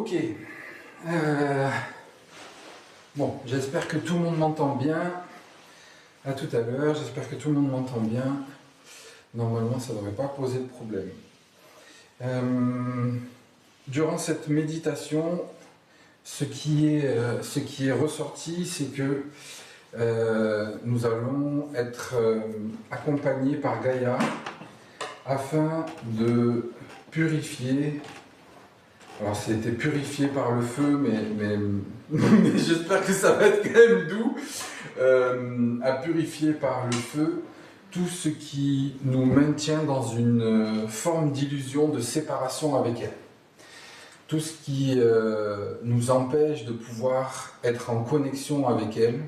Ok. Bon, j'espère que tout le monde m'entend bien. À tout à l'heure, j'espère que tout le monde m'entend bien. Normalement, ça ne devrait pas poser de problème. Durant cette méditation, ce qui est ressorti, c'est que nous allons être accompagnés par Gaïa afin de purifier. Alors c'était purifié par le feu, mais j'espère que ça va être quand même doux. À purifier par le feu tout ce qui nous maintient dans une forme d'illusion de séparation avec elle. Tout ce qui nous empêche de pouvoir être en connexion avec elle.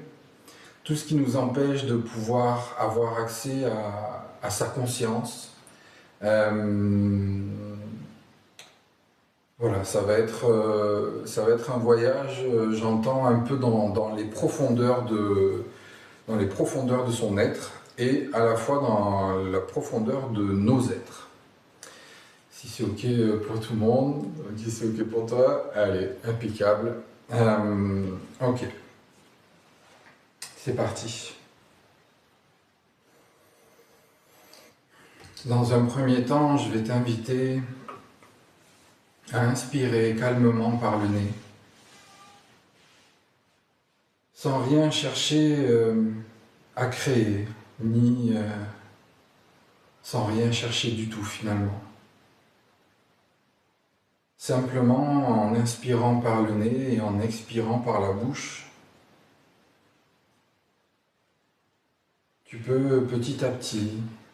Tout ce qui nous empêche de pouvoir avoir accès à sa conscience. Voilà, ça va être un voyage, j'entends un peu dans les profondeurs de son être et à la fois dans la profondeur de nos êtres. Si c'est ok pour tout le monde, si c'est ok pour toi, allez, impeccable. Ok, c'est parti. Dans un premier temps, je vais t'inviter à inspirer calmement par le nez, sans rien chercher à créer, ni sans rien chercher du tout finalement. Simplement en inspirant par le nez et en expirant par la bouche, tu peux petit à petit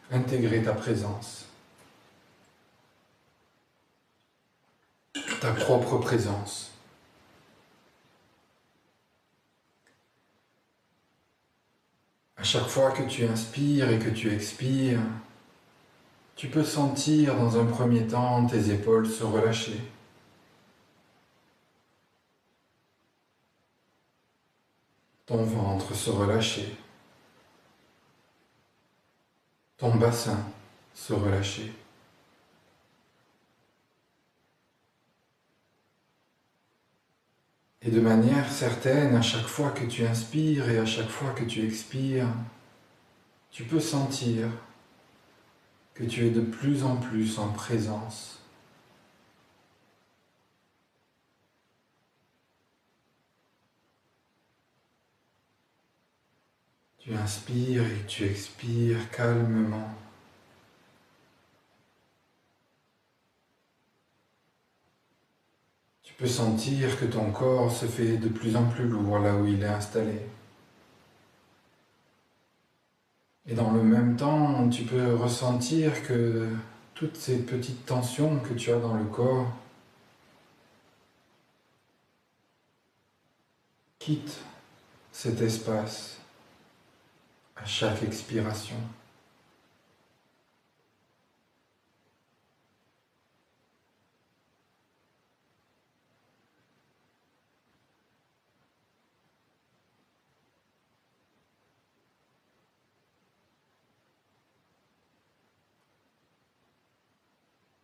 intégrer ta présence, ta propre présence. À chaque fois que tu inspires et que tu expires, tu peux sentir dans un premier temps tes épaules se relâcher. Ton ventre se relâcher. Ton bassin se relâcher. Et de manière certaine, à chaque fois que tu inspires et à chaque fois que tu expires, tu peux sentir que tu es de plus en plus en présence. Tu inspires et tu expires calmement. Tu peux sentir que ton corps se fait de plus en plus lourd là où il est installé. Et dans le même temps, tu peux ressentir que toutes ces petites tensions que tu as dans le corps quittent cet espace à chaque expiration.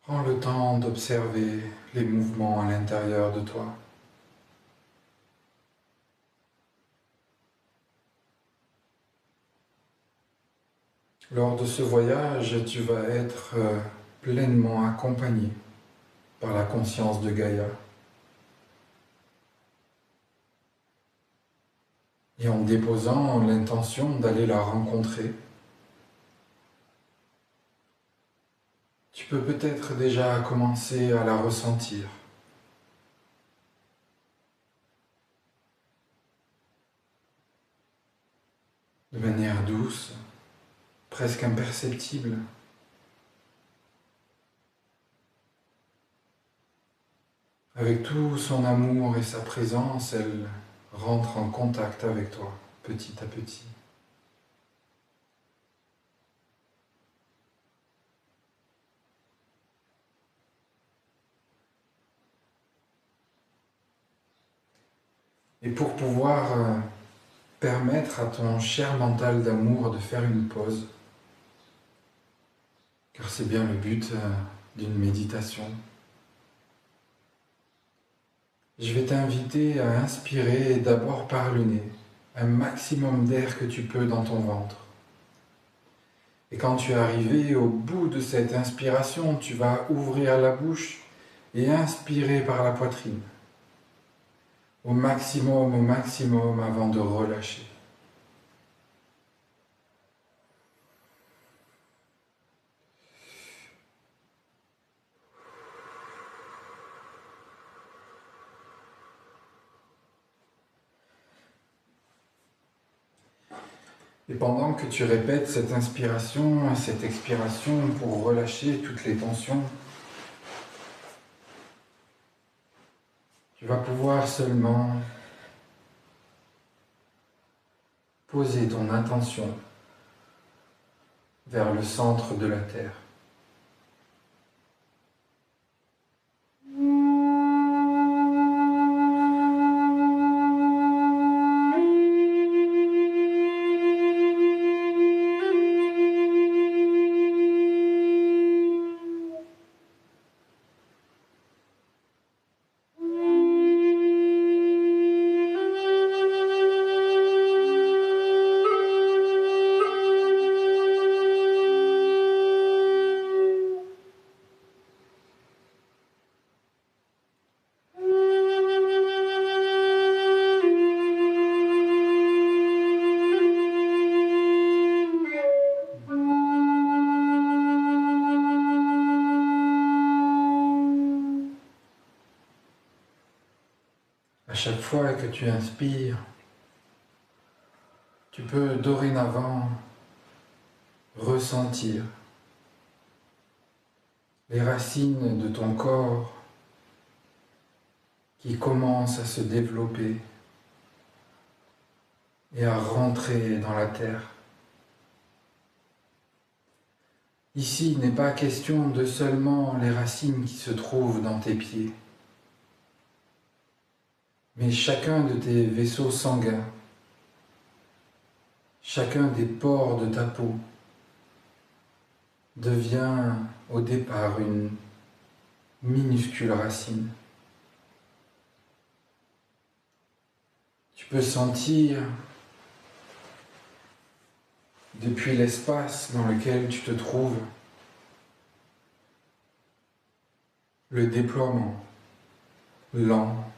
Prends le temps d'observer les mouvements à l'intérieur de toi. Lors de ce voyage, tu vas être pleinement accompagné par la conscience de Gaïa. Et en déposant l'intention d'aller la rencontrer, tu peux peut-être déjà commencer à la ressentir. De manière douce, presque imperceptible. Avec tout son amour et sa présence, elle rentre en contact avec toi, petit à petit. Et pour pouvoir permettre à ton cher mental d'amour de faire une pause, car c'est bien le but d'une méditation, Je vais t'inviter à inspirer d'abord par le nez, un maximum d'air que tu peux dans ton ventre. Et quand tu es arrivé au bout de cette inspiration, tu vas ouvrir la bouche et inspirer par la poitrine. Au maximum avant de relâcher. Et pendant que tu répètes cette inspiration et cette expiration pour relâcher toutes les tensions, tu vas pouvoir seulement poser ton intention vers le centre de la Terre. À chaque fois que tu inspires, tu peux dorénavant ressentir les racines de ton corps qui commencent à se développer et à rentrer dans la terre. Ici, il n'est pas question de seulement les racines qui se trouvent dans tes pieds, mais chacun de tes vaisseaux sanguins, chacun des pores de ta peau devient au départ une minuscule racine. Tu peux sentir depuis l'espace dans lequel tu te trouves le déploiement lent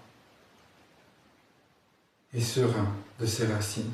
et serein de ces racines.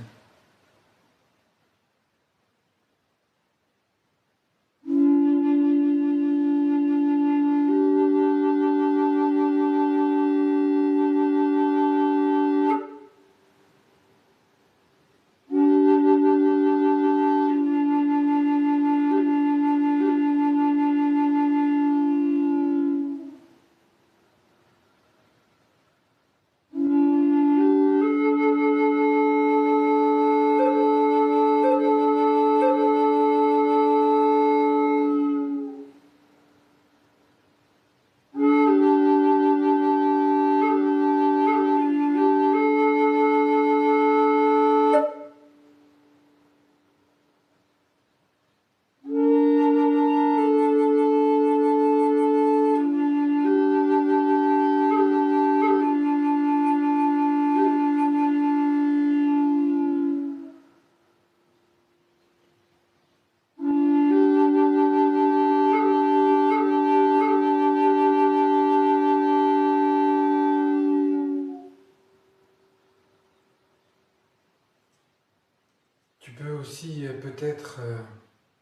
Tu peux aussi peut-être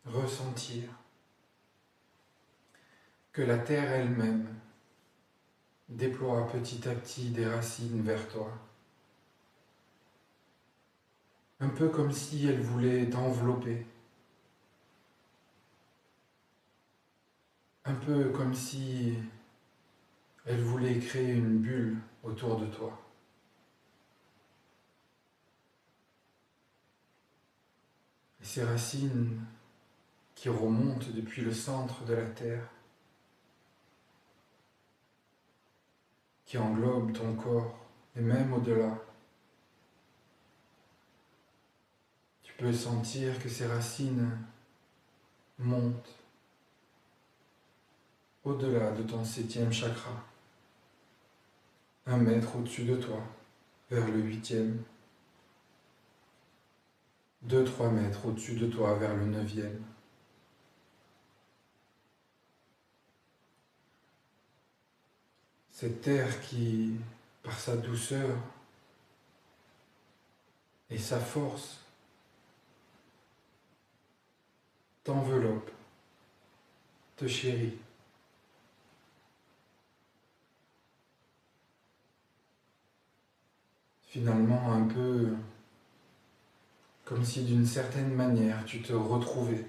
ressentir que la terre elle-même déploie petit à petit des racines vers toi. Un peu comme si elle voulait t'envelopper. Un peu comme si elle voulait créer une bulle autour de toi. Et ces racines qui remontent depuis le centre de la terre, qui englobent ton corps et même au-delà. Tu peux sentir que ces racines montent au-delà de ton 7e chakra, 1 mètre au-dessus de toi, vers le 8e. 2-3 mètres au-dessus de toi, vers le 9e. Cette terre qui, par sa douceur et sa force, t'enveloppe, te chérit. Finalement, un peu comme si d'une certaine manière tu te retrouvais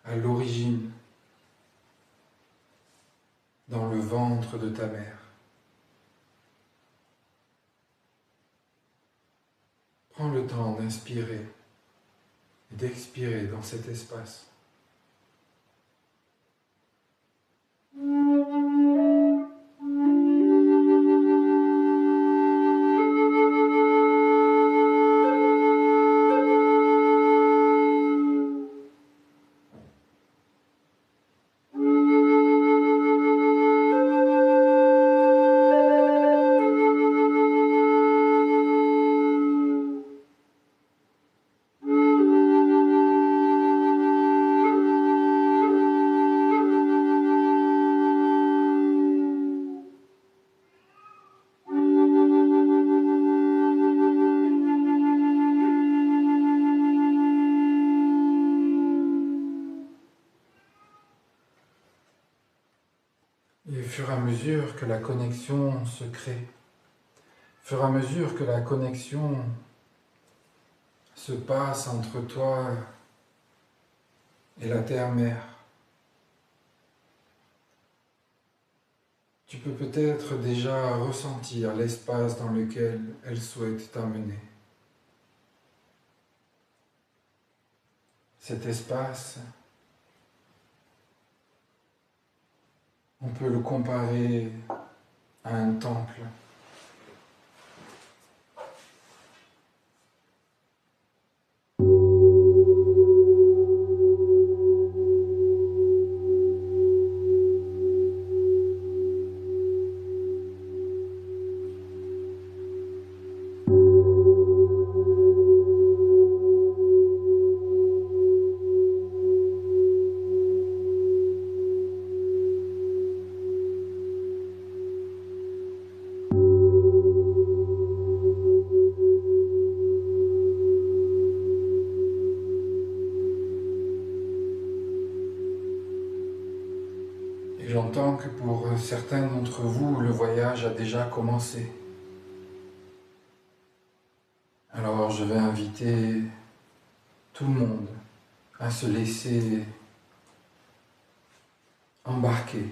à l'origine dans le ventre de ta mère. Prends le temps d'inspirer et d'expirer dans cet espace. Et au fur et à mesure que la connexion se crée, au fur et à mesure que la connexion se passe entre toi et la terre-mère, tu peux peut-être déjà ressentir l'espace dans lequel elle souhaite t'amener. Cet espace, on peut le comparer à un temple. Et j'entends que pour certains d'entre vous, le voyage a déjà commencé. Alors je vais inviter tout le monde à se laisser embarquer.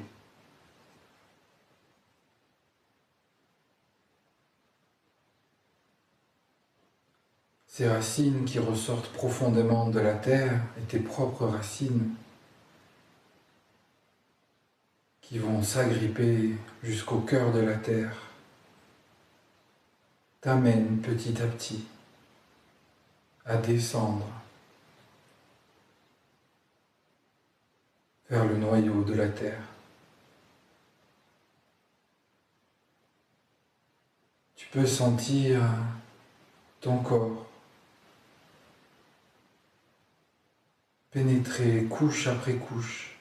Ces racines qui ressortent profondément de la terre et tes propres racines qui vont s'agripper jusqu'au cœur de la terre t'amènent petit à petit à descendre vers le noyau de la terre. Tu peux sentir ton corps pénétrer couche après couche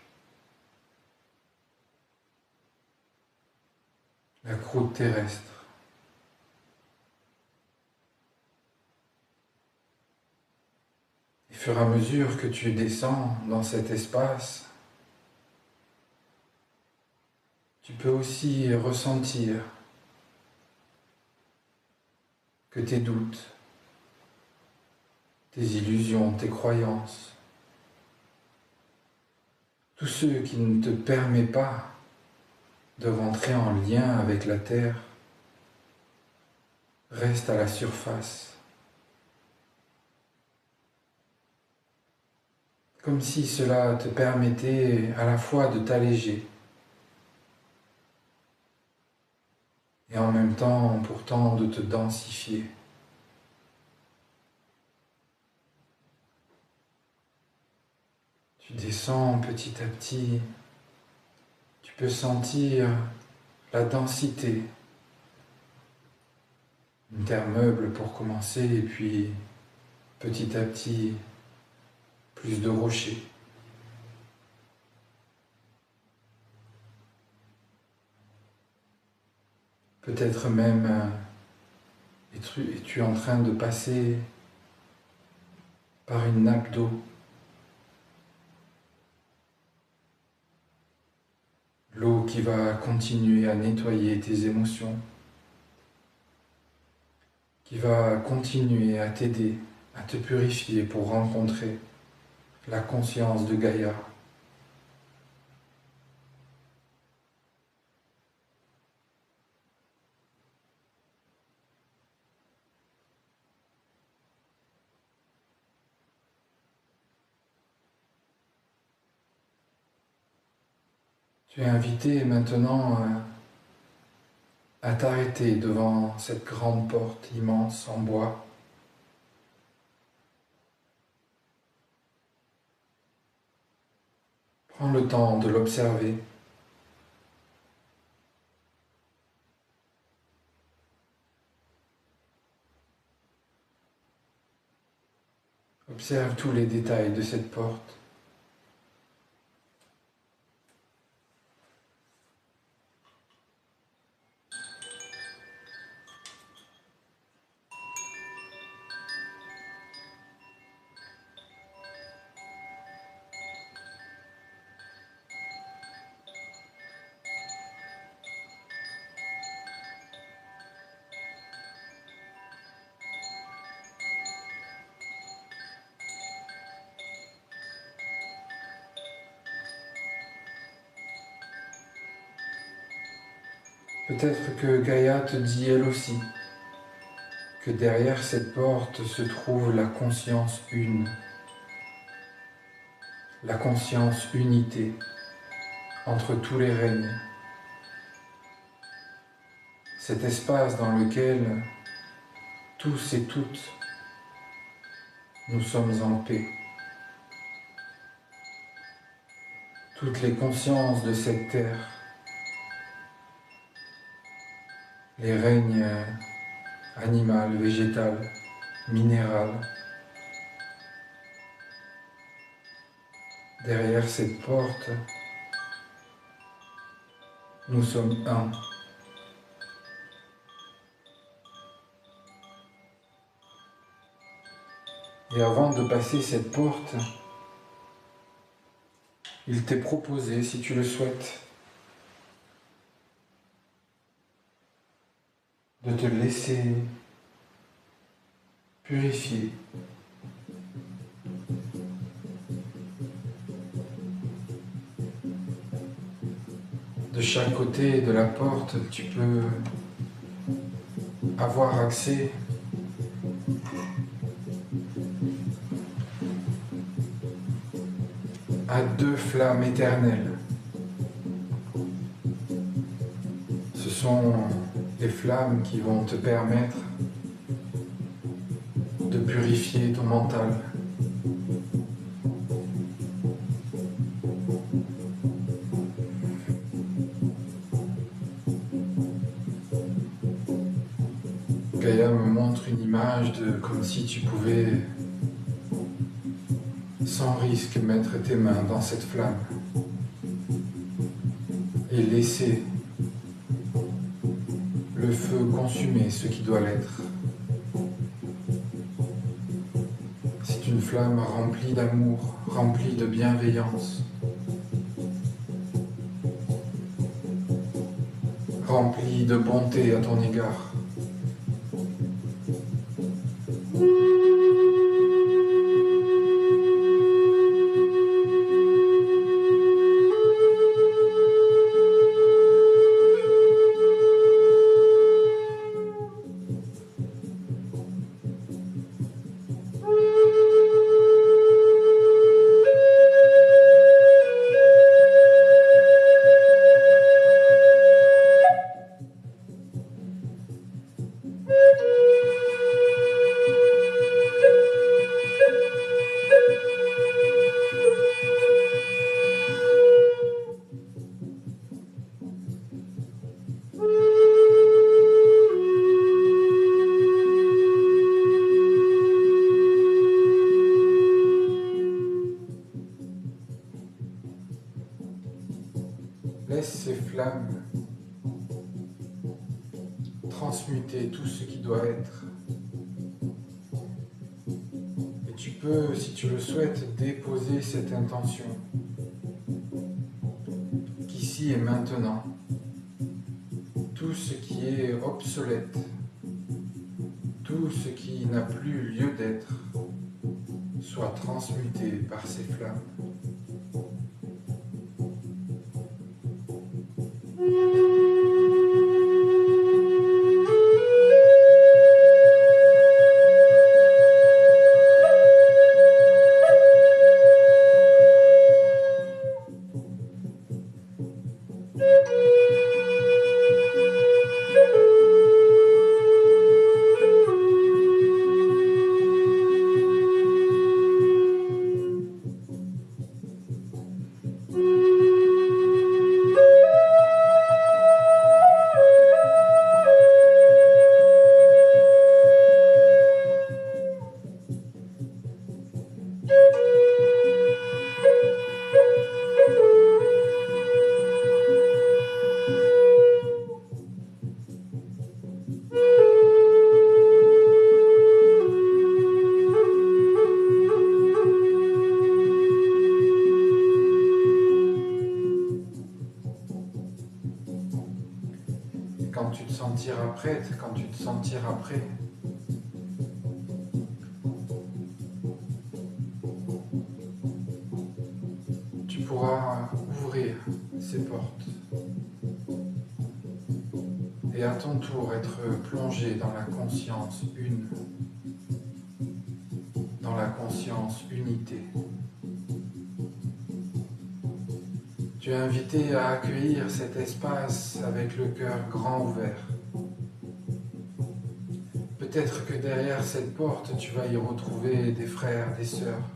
la croûte terrestre. Et au fur et à mesure que tu descends dans cet espace, tu peux aussi ressentir que tes doutes, tes illusions, tes croyances, tout ce qui ne te permet pas de rentrer en lien avec la terre, reste à la surface. Comme si cela te permettait à la fois de t'alléger et en même temps pourtant de te densifier. Tu descends petit à petit, tu peux sentir la densité une terre meuble pour commencer, et puis petit à petit, plus de rochers. Peut-être même es-tu en train de passer par une nappe d'eau. L'eau qui va continuer à nettoyer tes émotions, qui va continuer à t'aider, à te purifier pour rencontrer la conscience de Gaïa. Tu es invité maintenant à t'arrêter devant cette grande porte immense en bois. Prends le temps de l'observer. Observe tous les détails de cette porte. Peut-être que Gaïa te dit elle aussi que derrière cette porte se trouve la conscience une, la conscience unité entre tous les règnes. Cet espace dans lequel tous et toutes nous sommes en paix. Toutes les consciences de cette terre, les règnes animal, végétal, minéral. Derrière cette porte, nous sommes un. Et avant de passer cette porte, il t'est proposé, si tu le souhaites, de te laisser purifier. De chaque côté de la porte, tu peux avoir accès à 2 flammes éternelles. Ce sont les flammes qui vont te permettre de purifier ton mental. Gaïa me montre une image de comme si tu pouvais sans risque mettre tes mains dans cette flamme et laisser le feu consumer ce qui doit l'être. C'est une flamme remplie d'amour, remplie de bienveillance, remplie de bonté à ton égard. flammes, transmuter tout ce qui doit être. Et tu peux, si tu le souhaites, déposer cette intention qu'ici et maintenant, tout ce qui est obsolète, tout ce qui n'a plus lieu d'être, soit transmuté par ces flammes. Quand tu te sentiras prête, quand tu te sentiras prêt, tu pourras ouvrir ces portes et à ton tour être plongé dans la conscience une, dans la conscience unité. Tu es invité à accueillir cet espace avec le cœur grand ouvert. Peut-être que derrière cette porte, tu vas y retrouver des frères, des sœurs,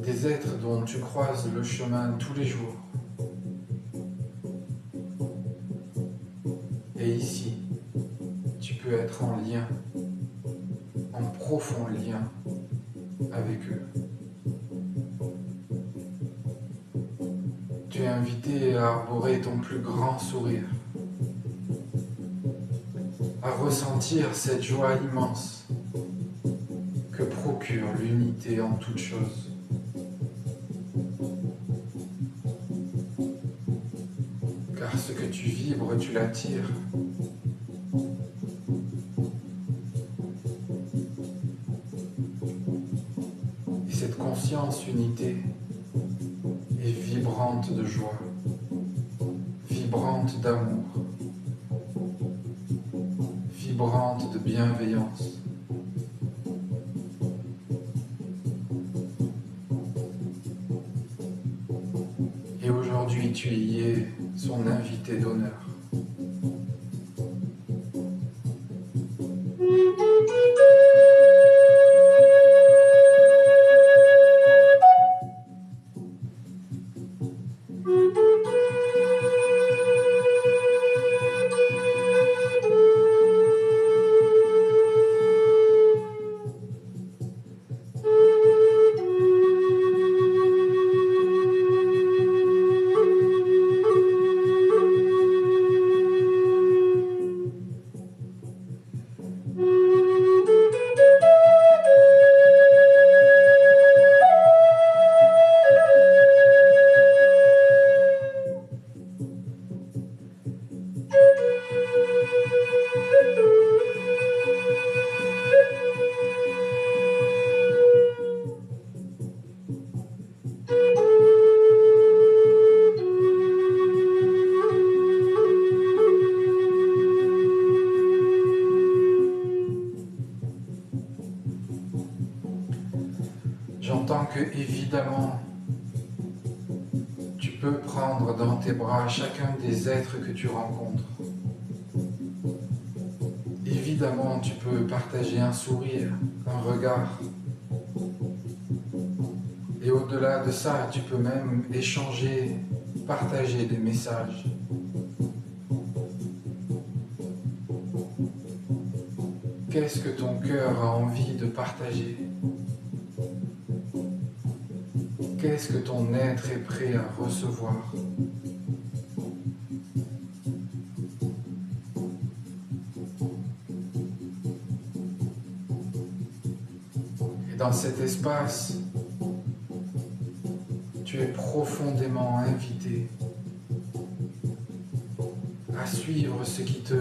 des êtres dont tu croises le chemin tous les jours. Et ici, tu peux être en lien, en profond lien avec eux. Tu es invité à arborer ton plus grand sourire, à ressentir cette joie immense que procure l'unité en toutes choses. Car ce que tu vibres, tu l'attires. Et cette conscience unité est vibrante de joie, vibrante d'amour, vibrante de bienveillance. Et aujourd'hui, tu y es son invité d'honneur. J'entends que, évidemment, tu peux prendre dans tes bras chacun des êtres que tu rencontres. Évidemment, tu peux partager un sourire, un regard. Et au-delà de ça, tu peux même échanger, partager des messages. Qu'est-ce que ton cœur a envie de partager ? Qu'est-ce que ton être est prêt à recevoir? Et dans cet espace, tu es profondément invité à suivre ce qui te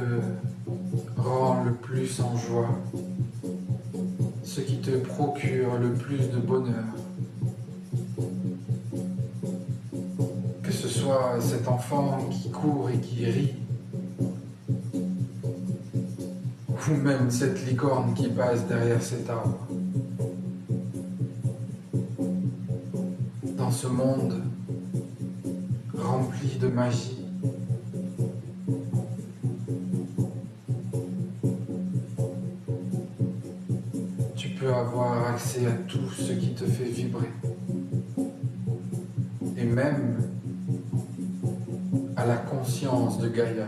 rend le plus en joie, ce qui te procure le plus de bonheur. Que ce soit cet enfant qui court et qui rit, ou même cette licorne qui passe derrière cet arbre. Dans ce monde rempli de magie, tu peux avoir accès à tout ce qui te fait vibrer. Et même à la conscience de Gaïa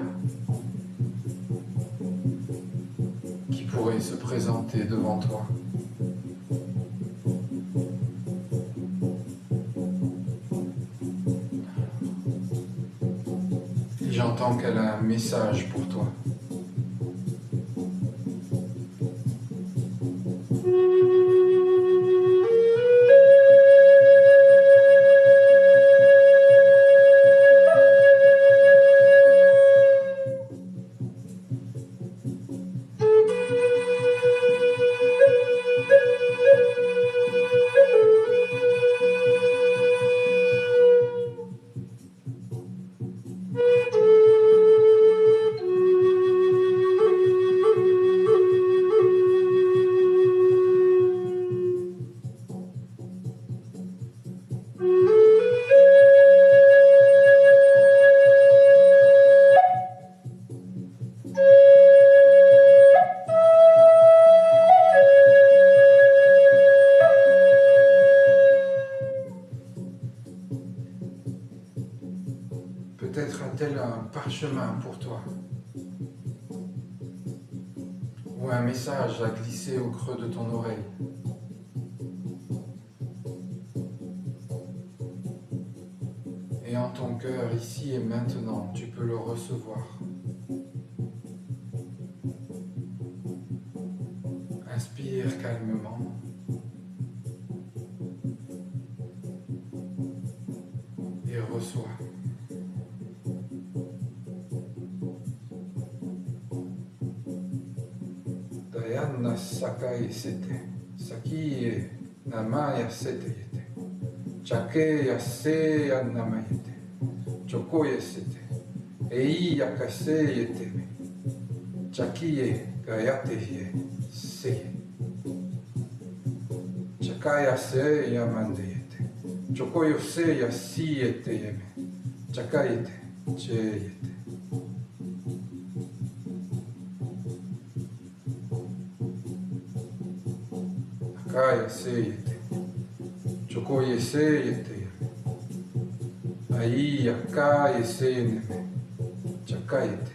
qui pourrait se présenter devant toi. Et j'entends qu'elle a un message pour toi. Peut-être a-t-elle un parchemin pour toi, ou un message à glisser au creux de ton oreille. Et en ton cœur, ici et maintenant, tu peux le recevoir. Inspire calmement. Et reçois. Dayana sakai sete, saki namaya sete yete, chake yase ya namayete, choko yesete, ei yakase yete me, chakie gayate ye seye, chakaya se yamande yete, choko yose yasi yete yeme, chakayete che yete. Kaya se yete, chokoye se yete yeme, ai akaye se neme, chakayete.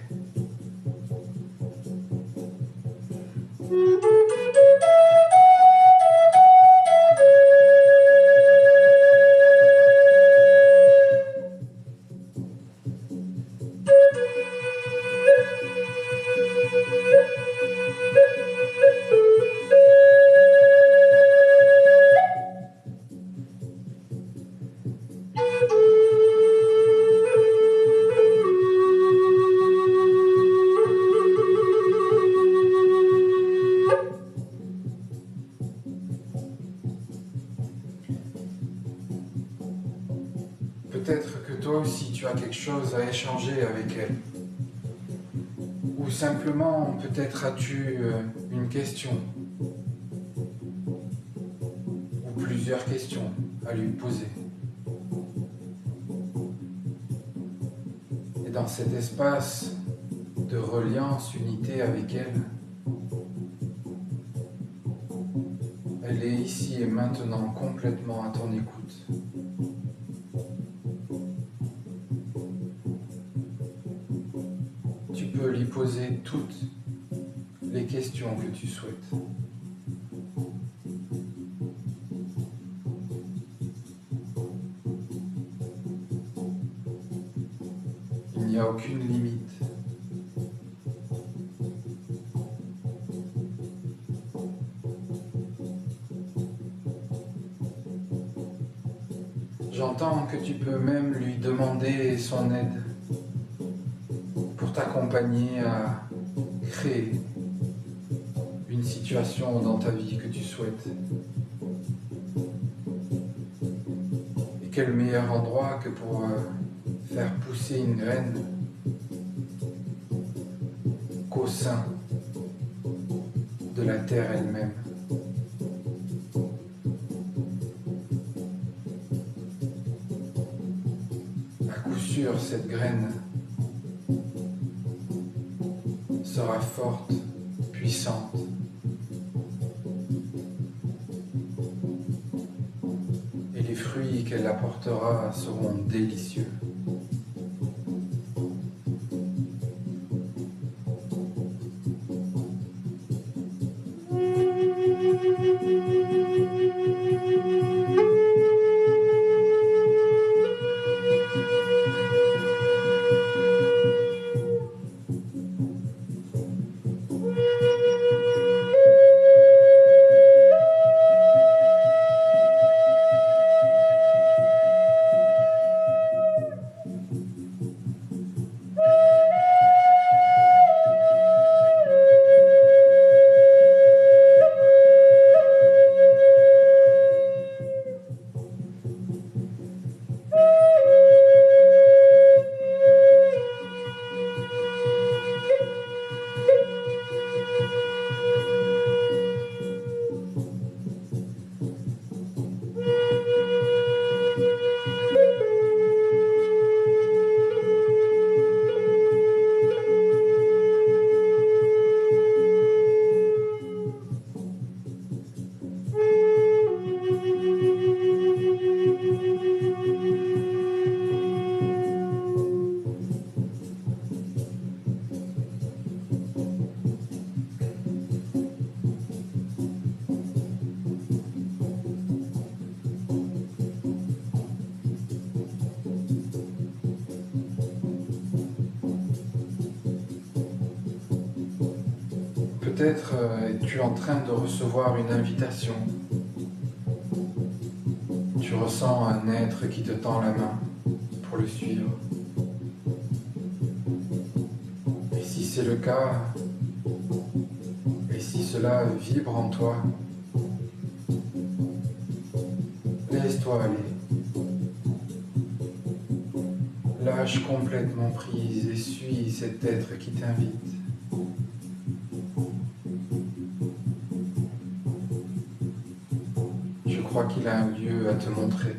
Peut-être que toi aussi tu as quelque chose à échanger avec elle. Ou simplement, peut-être as-tu une question. Ou plusieurs questions à lui poser. Et dans cet espace de reliance, unité avec elle, elle est ici et maintenant complètement à ton écoute. Tu peux lui poser toutes les questions que tu souhaites. n'y a aucune limite. J'entends que tu peux même lui demander son aide pour t'accompagner à créer une situation dans ta vie que tu souhaites. Et quel meilleur endroit que pour faire pousser une graine qu'au sein de la terre elle-même. À coup sûr, cette graine sera forte, puissante. Et les fruits qu'elle apportera seront délicieux. Peut-être es-tu en train de recevoir une invitation. Tu ressens un être qui te tend la main pour le suivre. Et si c'est le cas, et si cela vibre en toi, laisse-toi aller. Lâche complètement prise et suis cet être qui t'invite. Je crois qu'il a un lieu à te montrer.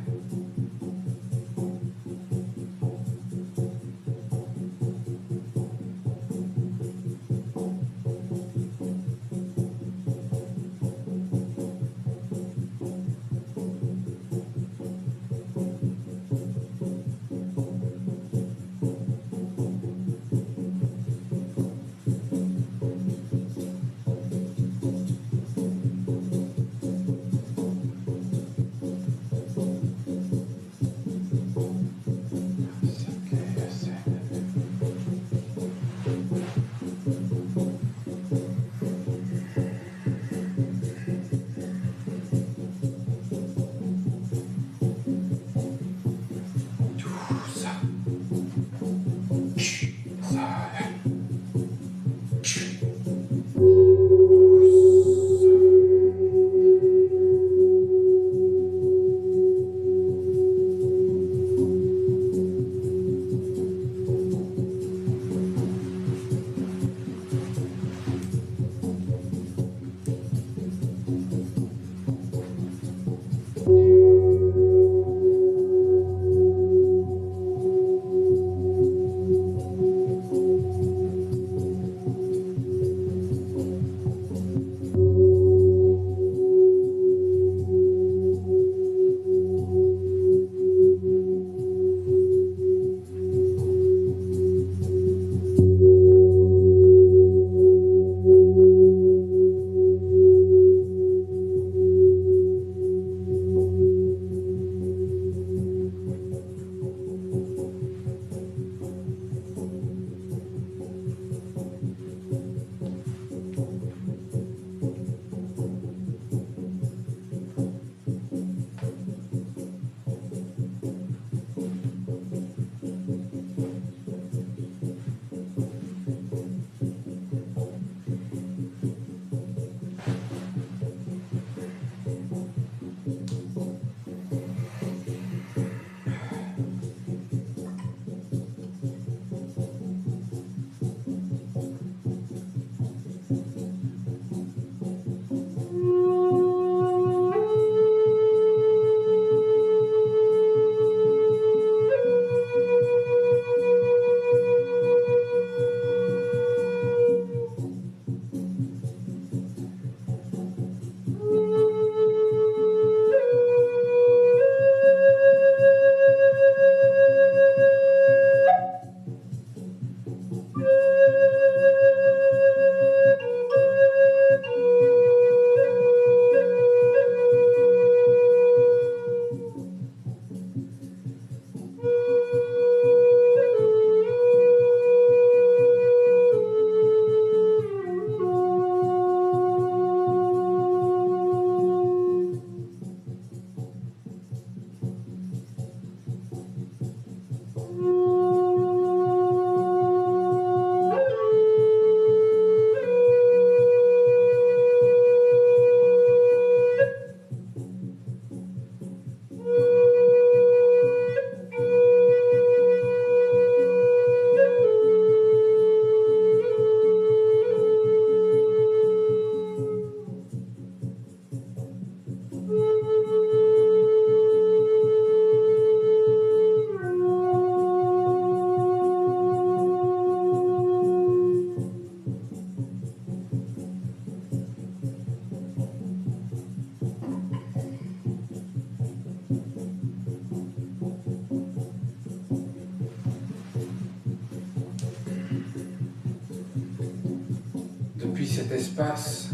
cet espace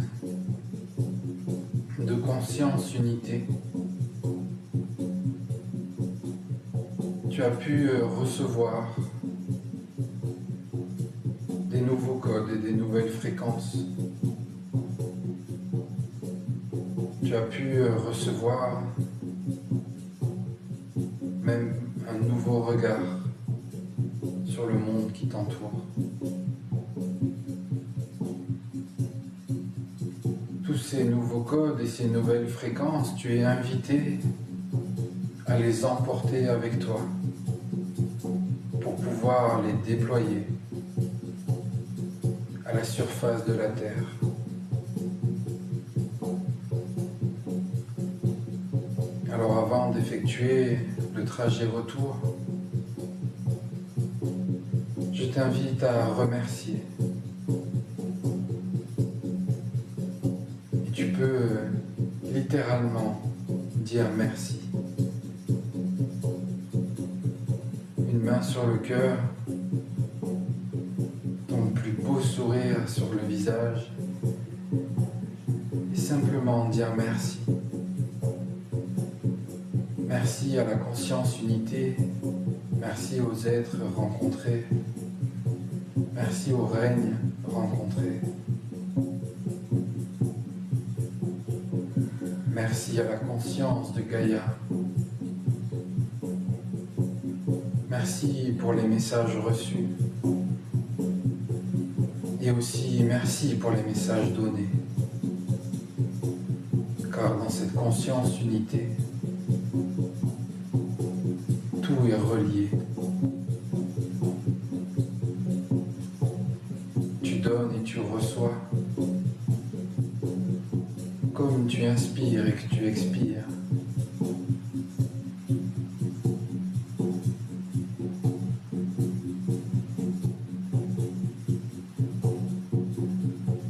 de conscience unité, tu as pu recevoir des nouveaux codes et des nouvelles fréquences. Tu as pu recevoir même un nouveau regard sur le monde qui t'entoure. Tous ces nouveaux codes et ces nouvelles fréquences, tu es invité à les emporter avec toi pour pouvoir les déployer à la surface de la Terre. Alors avant d'effectuer le trajet retour, je t'invite à remercier. Et tu peux littéralement dire merci. Une main sur le cœur, ton plus beau sourire sur le visage, et simplement dire merci. Merci à la conscience unité, merci aux êtres rencontrés, merci au règne rencontré. Merci à la conscience de Gaïa. Merci pour les messages reçus. Et aussi merci pour les messages donnés. Car dans cette conscience unité, tout est relié. Tu donnes et tu reçois. Comme tu inspires et que tu expires.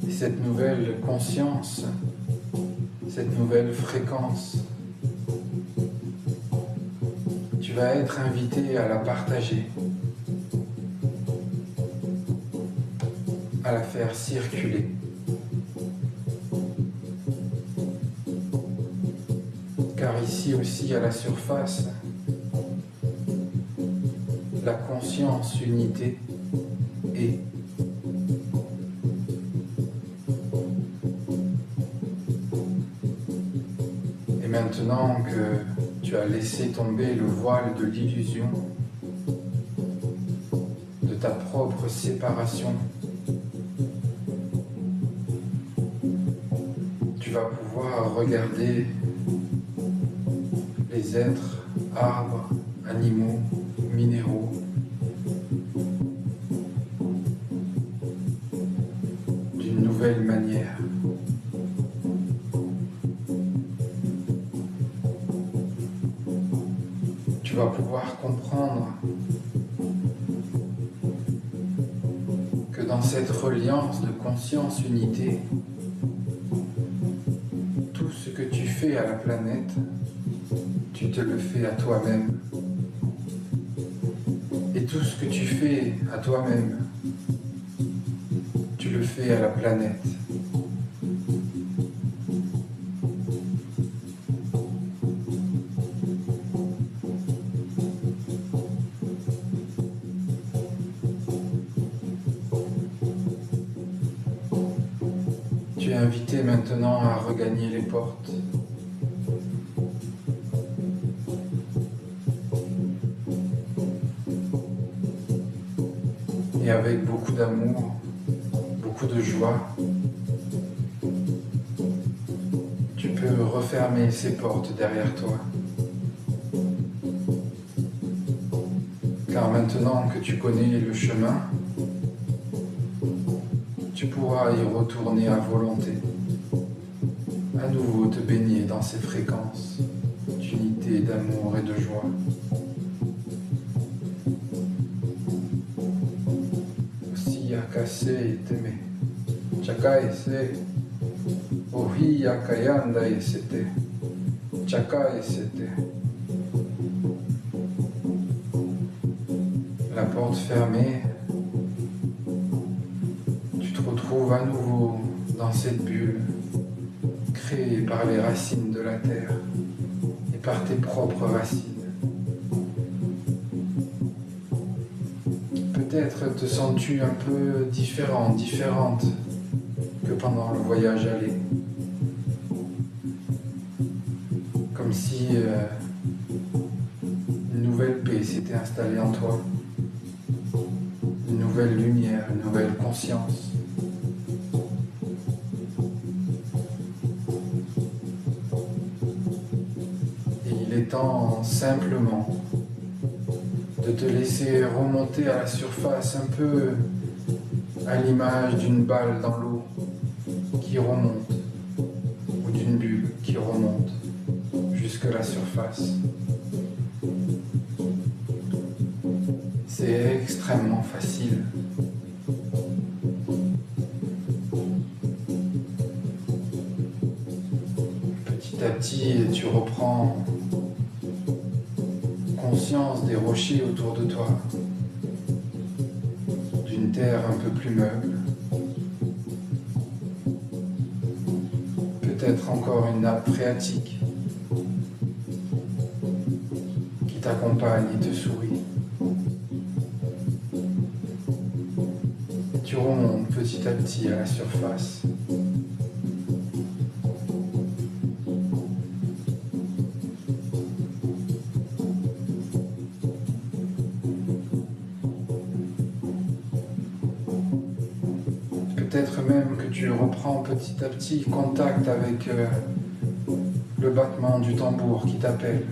Et cette nouvelle conscience, cette nouvelle fréquence, tu vas être invité à la partager, à la faire circuler. Car ici aussi à la surface, la conscience unité est. Et maintenant que tu as laissé tomber le voile de l'illusion, de ta propre séparation, tu vas pouvoir regarder les êtres, arbres, animaux, minéraux, d'une nouvelle manière. Tu vas pouvoir comprendre que dans cette reliance de conscience unité, tout ce que tu fais à la planète, tu te le fais à toi-même. Et tout ce que tu fais à toi-même, tu le fais à la planète. Tu es invité maintenant à regagner les portes. Et avec beaucoup d'amour, beaucoup de joie, tu peux refermer ces portes derrière toi. Car maintenant que tu connais le chemin, tu pourras y retourner à volonté, à nouveau te baigner dans ces fréquences d'unité, d'amour et de joie. Kase teme, chakae se, ohiya kayanda esete, chakae sete. La porte fermée, tu te retrouves à nouveau dans cette bulle créée par les racines de la terre et par tes propres racines. Peut-être te sens-tu un peu différente que pendant le voyage aller. Comme si une nouvelle paix s'était installée en toi, une nouvelle lumière, une nouvelle conscience. Et il est temps simplement de te laisser remonter à la surface un peu à l'image d'une balle dans l'eau qui remonte ou d'une bulle qui remonte jusque la surface. C'est extrêmement facile. Petit à petit, tu reprends conscience des rochers autour de toi, d'une terre un peu plus meuble, peut-être encore une nappe phréatique qui t'accompagne et te sourit. Et tu remontes petit à petit à la surface. Peut-être même que tu reprends petit à petit contact avec le battement du tambour qui t'appelle.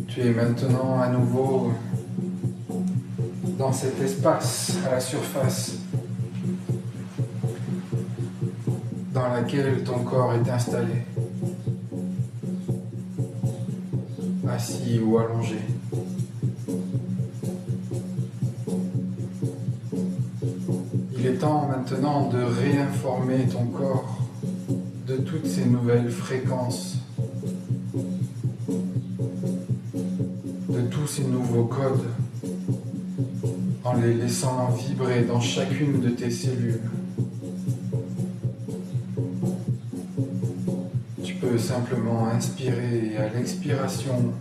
Tu es maintenant à nouveau dans cet espace à la surface dans laquelle ton corps est installé, assis ou allongé. Il est temps maintenant de réinformer ton corps de toutes ces nouvelles fréquences, de tous ces nouveaux codes, en les laissant vibrer dans chacune de tes cellules. Tu peux simplement inspirer et à l'expiration,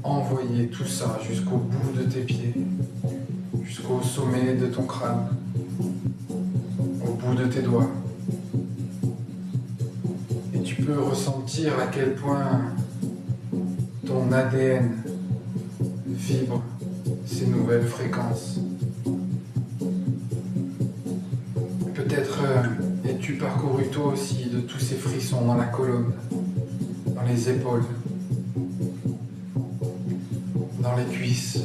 envoyer tout ça jusqu'au bout de tes pieds, jusqu'au sommet de ton crâne, au bout de tes doigts. Et tu peux ressentir à quel point ton ADN vibre ces nouvelles fréquences. Peut-être es-tu parcouru toi aussi de tous ces frissons dans la colonne, dans les épaules, dans les cuisses.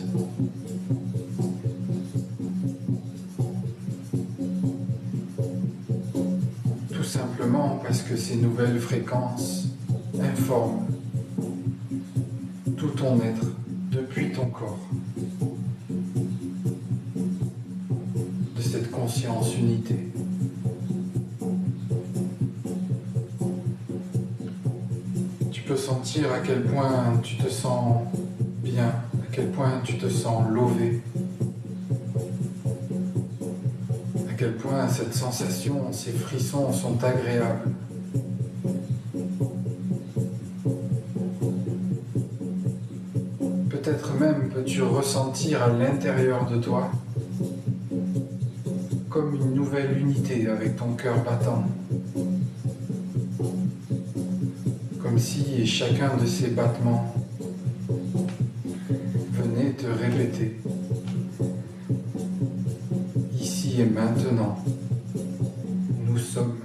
Tout simplement parce que ces nouvelles fréquences informent tout ton être depuis ton corps de cette conscience unité. Tu peux sentir à quel point tu te sens bien, à quel point tu te sens lové, à quel point cette sensation, ces frissons sont agréables. Peut-être même peux-tu ressentir à l'intérieur de toi comme une nouvelle unité avec ton cœur battant. Comme si chacun de ces battements venait te répéter ici et maintenant, nous sommes.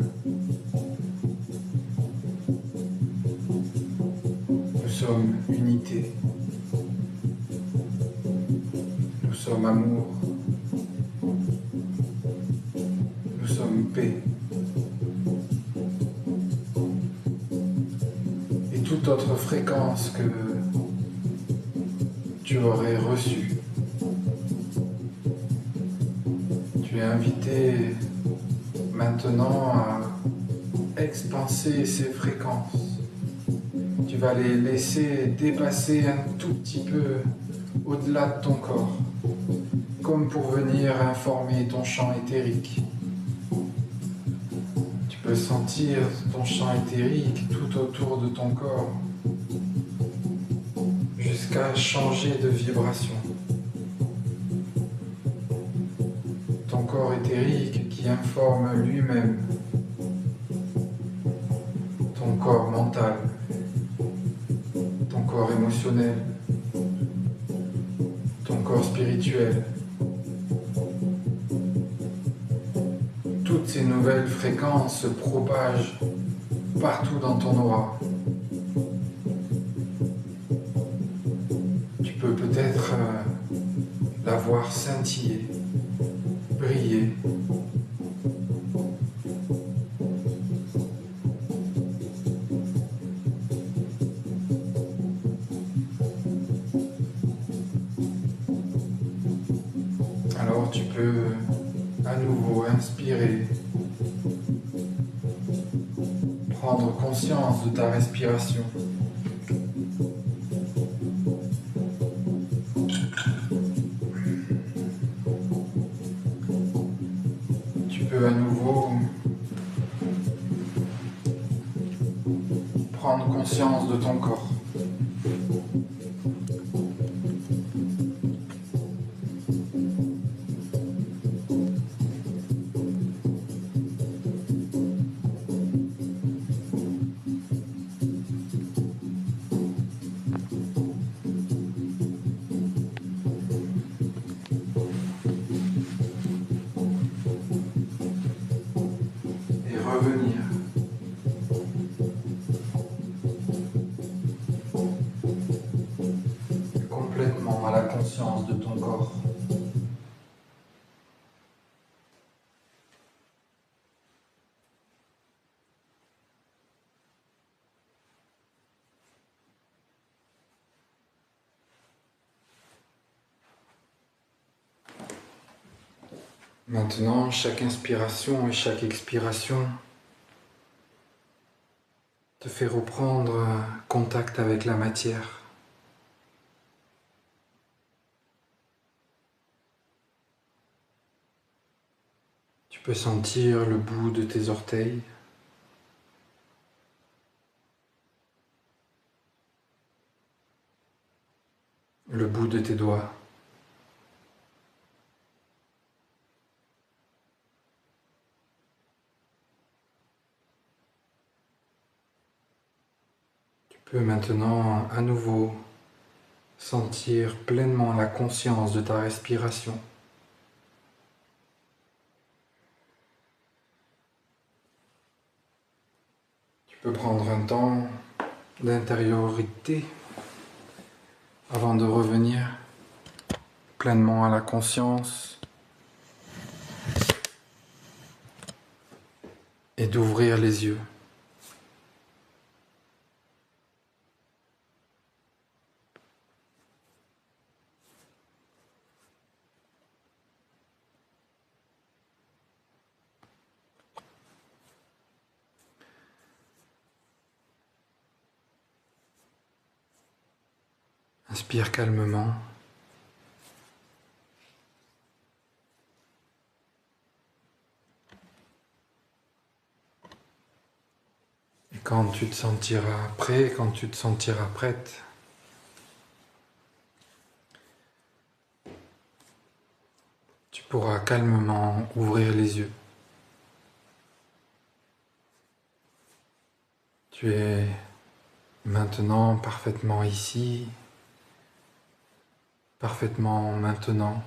Nous sommes unité. Nous sommes amour. Nous sommes paix. Et toute autre fréquence que tu aurais reçue. Tu es invité maintenant à expanser ces fréquences Tu vas les laisser dépasser un tout petit peu au-delà de ton corps, comme pour venir informer ton champ éthérique. Tu peux sentir ton champ éthérique tout autour de ton corps, jusqu'à changer de vibration. Ton corps éthérique qui informe lui-même ton corps mental, ton corps émotionnel, ton corps spirituel. Toutes ces nouvelles fréquences se propagent partout dans ton aura. Tu peux peut-être la voir scintiller, briller. Alors tu peux à nouveau inspirer, prendre conscience de ta respiration. Tu peux à nouveau prendre conscience de ton corps. Revenir complètement à la conscience de ton corps. Maintenant, chaque inspiration et chaque expiration te fait reprendre contact avec la matière. Tu peux sentir le bout de tes orteils, le bout de tes doigts. Tu peux maintenant à nouveau sentir pleinement la conscience de ta respiration. Tu peux prendre un temps d'intériorité avant de revenir pleinement à la conscience et d'ouvrir les yeux. Inspire calmement. Et quand tu te sentiras prêt, quand tu te sentiras prête, tu pourras calmement ouvrir les yeux. Tu es maintenant parfaitement ici, parfaitement maintenant.